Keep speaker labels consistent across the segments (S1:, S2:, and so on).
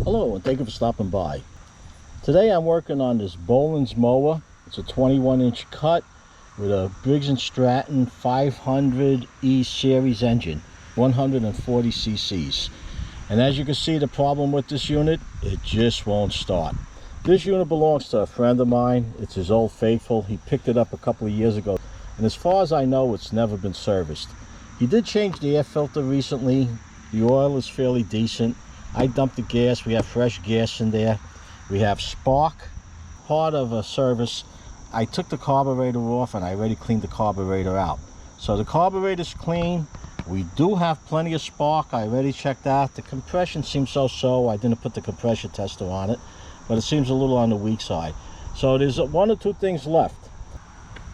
S1: Hello, and thank you for stopping by. Today I'm working on this Bolens Mower. It's a 21-inch cut with a Briggs Stratton 500E series engine, 140 cc's. And as you can see, the problem with this unit, it just won't start. This unit belongs to a friend of mine. It's his old faithful. He picked it up a couple of years ago, and as far as I know, it's never been serviced. He did change the air filter recently. The oil is fairly decent. I dumped the gas. We have fresh gas in there. We have spark. Part of a service, I took the carburetor off and I already cleaned the carburetor out. So the carburetor's clean. We do have plenty of spark. I already checked that. The compression seems so-so. I didn't put the compression tester on it, but it seems a little on the weak side. So there's one or two things left.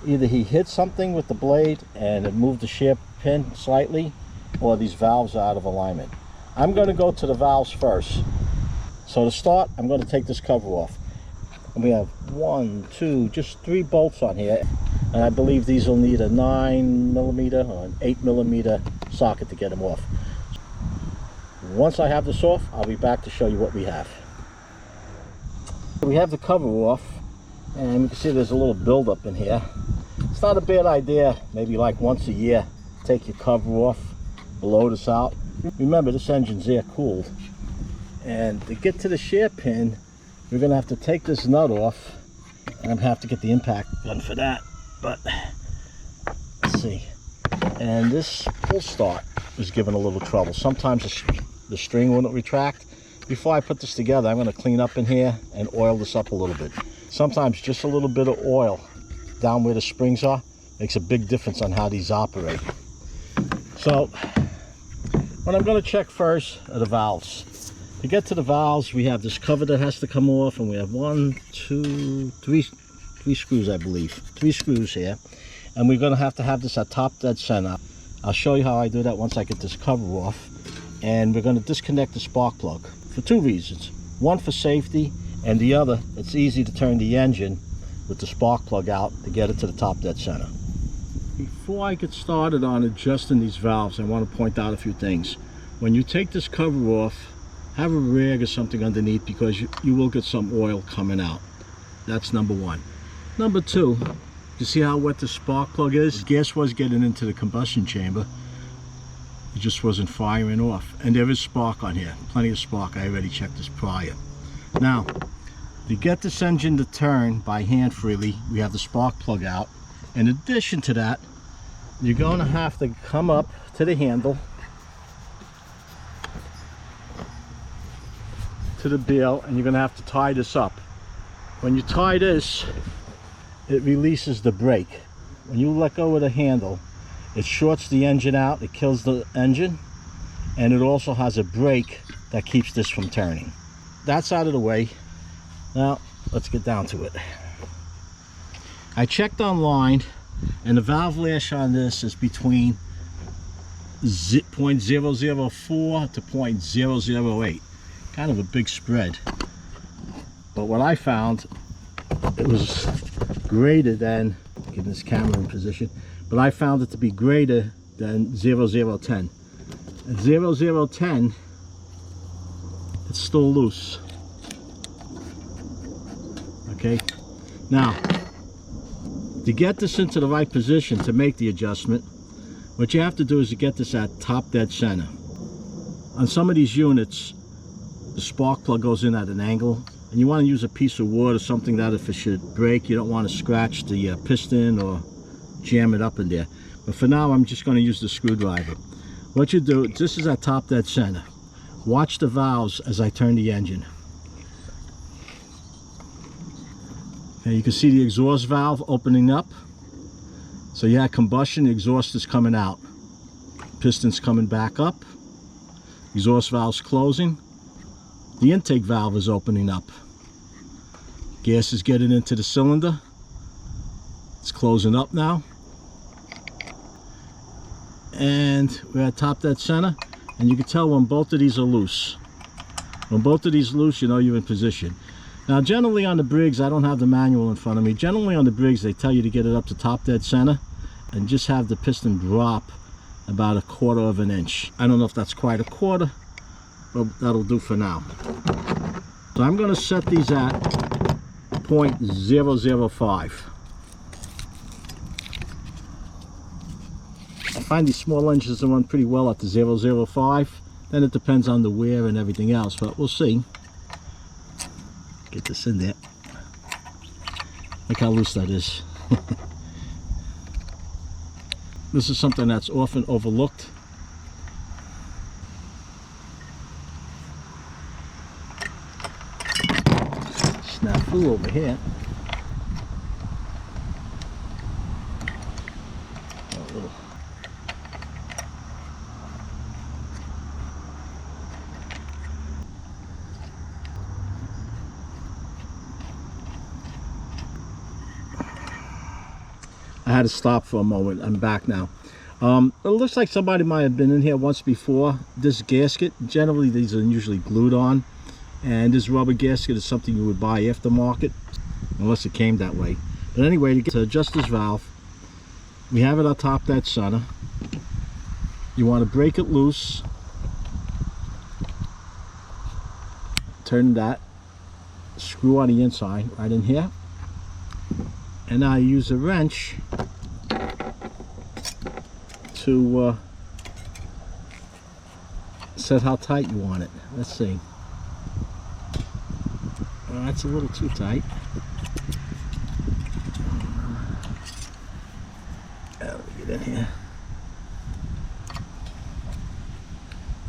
S1: Either he hit something with the blade and it moved the shear pin slightly, or these valves are out of alignment. I'm going to go to the valves first. So to start, I'm going to take this cover off. And we have 1, 2, just 3 bolts on here. And I believe these will need a 9mm or an 8mm socket to get them off. Once I have this off, I'll be back to show you what we have. We have the cover off, and you can see there's a little buildup in here. It's not a bad idea, maybe like once a year, take your cover off, blow this out. Remember, this engine's air cooled, and to get to the shear pin, we're going to have to take this nut off, and I'm going to have to get the impact gun for that. But let's see, and this pull start is giving a little trouble. Sometimes the string won't retract. Before I put this together, I'm going to clean up in here and oil this up a little bit. Sometimes just a little bit of oil down where the springs are makes a big difference on how these operate. So what I'm going to check first are the valves. To get to the valves, we have this cover that has to come off, and we have 1, 2, 3 screws, I believe. 3 screws here. And we're going to have this at top dead center. I'll show you how I do that once I get this cover off. And we're going to disconnect the spark plug for 2 reasons. One, for safety, and the other, it's easy to turn the engine with the spark plug out to get it to the top dead center. Before I get started on adjusting these valves, I want to point out a few things. When you take this cover off, have a rag or something underneath, because you will get some oil coming out. That's number one. Number two, you see how wet the spark plug is? Gas was getting into the combustion chamber. It just wasn't firing off. And there is spark on here, plenty of spark. I already checked this prior. Now, to get this engine to turn by hand freely, we have the spark plug out. In addition to that, you're going to have to come up to the handle, to the bail, and you're going to have to tie this up. When you tie this, it releases the brake. When you let go of the handle, it shorts the engine out, it kills the engine, and it also has a brake that keeps this from turning. That's out of the way. Now let's get down to it. I checked online, and the valve lash on this is between 0.004 to 0.008. Kind of a big spread. But what I found, it was greater than, get this camera in position, but I found it to be greater than 0010. At 0010, it's still loose. Okay, now to get this into the right position to make the adjustment, what you have to do is to get this at top dead center. On some of these units, the spark plug goes in at an angle, and you want to use a piece of wood or something that if it should break, you don't want to scratch the piston or jam it up in there. But for now, I'm just going to use the screwdriver. What you do, this is at top dead center. Watch the valves as I turn the engine. Okay, you can see the exhaust valve opening up. So you had combustion, the exhaust is coming out. Piston's coming back up. Exhaust valve's closing. The intake valve is opening up. Gas is getting into the cylinder. It's closing up now. And we're at top dead center. And you can tell when both of these are loose. When both of these are loose, you know you're in position. Now generally on the Briggs, I don't have the manual in front of me. Generally on the Briggs, they tell you to get it up to top dead center and just have the piston drop about 1/4 of an inch. I don't know if that's quite 1/4, but that'll do for now. So I'm going to set these at 0.005. I find these small engines run pretty well at the 0.005. Then it depends on the wear and everything else, but we'll see. Get this in there. Look how loose that is. This is something that's often overlooked. Snafu over here. A little. I had to stop for a moment. I'm back now. It looks like somebody might have been in here once before. This gasket, generally these are usually glued on, and this rubber gasket is something you would buy aftermarket, unless it came that way. But anyway, to adjust this valve, we have it on top that center. You want to break it loose, turn that screw on the inside right in here, and now you use a wrench to set how tight you want it. Let's see. That's a little too tight. Let me get in here.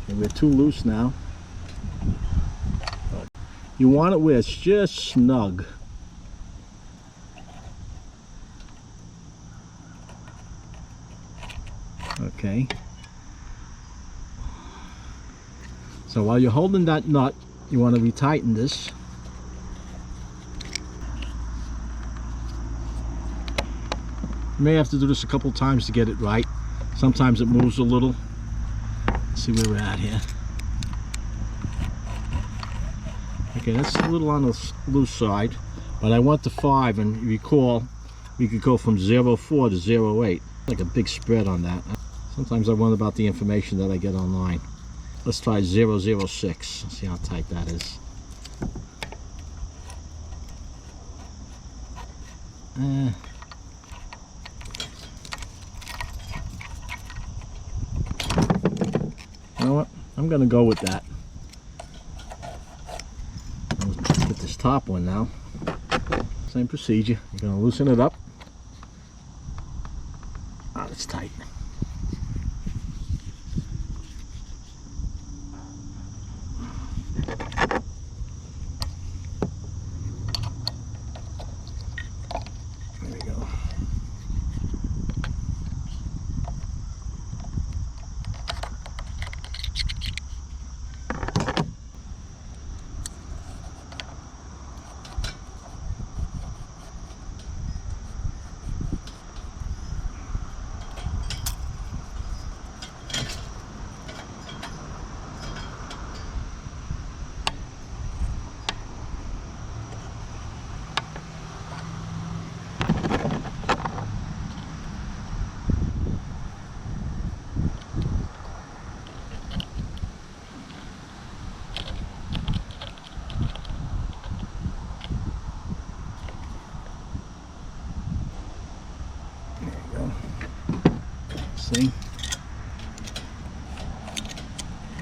S1: Okay, we're too loose now. You want it where it's just snug. Okay. So while you're holding that nut, you want to retighten this. You may have to do this a couple times to get it right. Sometimes it moves a little. Let's see where we're at here. Okay, that's a little on the loose side, but I went to 5, and you recall we could go from 0.4 to 0.8. Like a big spread on that. Sometimes I wonder about the information that I get online. Let's try 0.06. See how tight that is. You know what? I'm gonna go with that. I'll put this top one now. Same procedure. You're gonna loosen it up. Oh, it's tight. There we go. See?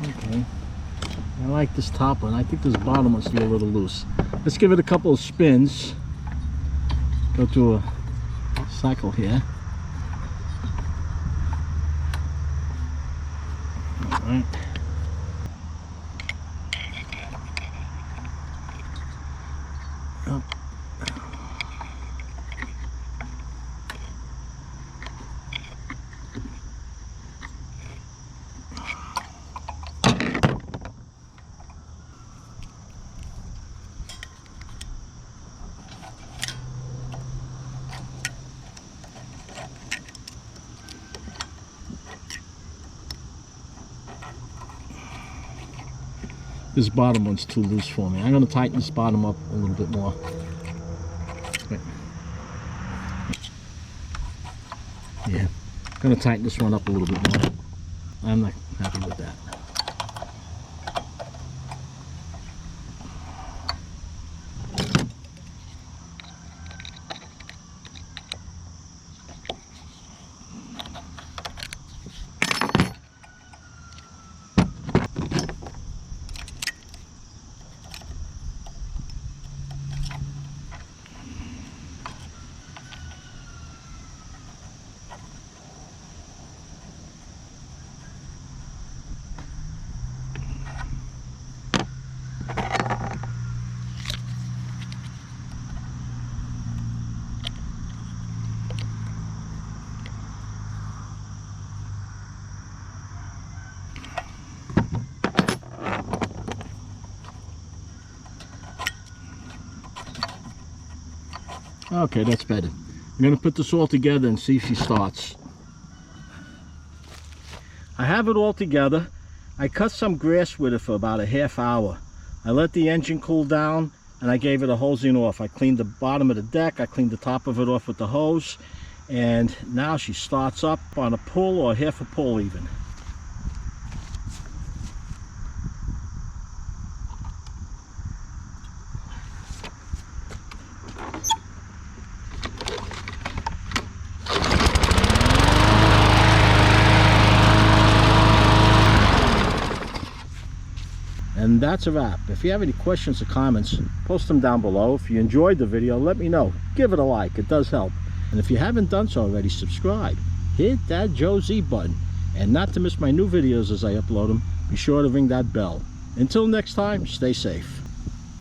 S1: Okay. I like this top one. I think this bottom one's still a little loose. Let's give it a couple of spins. Go through a cycle here. All right. Up. This bottom one's too loose for me. I'm going to tighten this bottom up a little bit more. Wait. Yeah, I'm going to tighten this one up a little bit more. I'm not happy with that. Okay, that's better. I'm going to put this all together and see if she starts. I have it all together. I cut some grass with it for about a half hour. I let the engine cool down and I gave it a hosing off. I cleaned the bottom of the deck, I cleaned the top of it off with the hose, and now she starts up on a pull or half a pull even. And that's a wrap. If you have any questions or comments, post them down below. If you enjoyed the video, let me know. Give it a like, it does help. And if you haven't done so already, subscribe. Hit that Joe Z button. And not to miss my new videos as I upload them, be sure to ring that bell. Until next time, stay safe.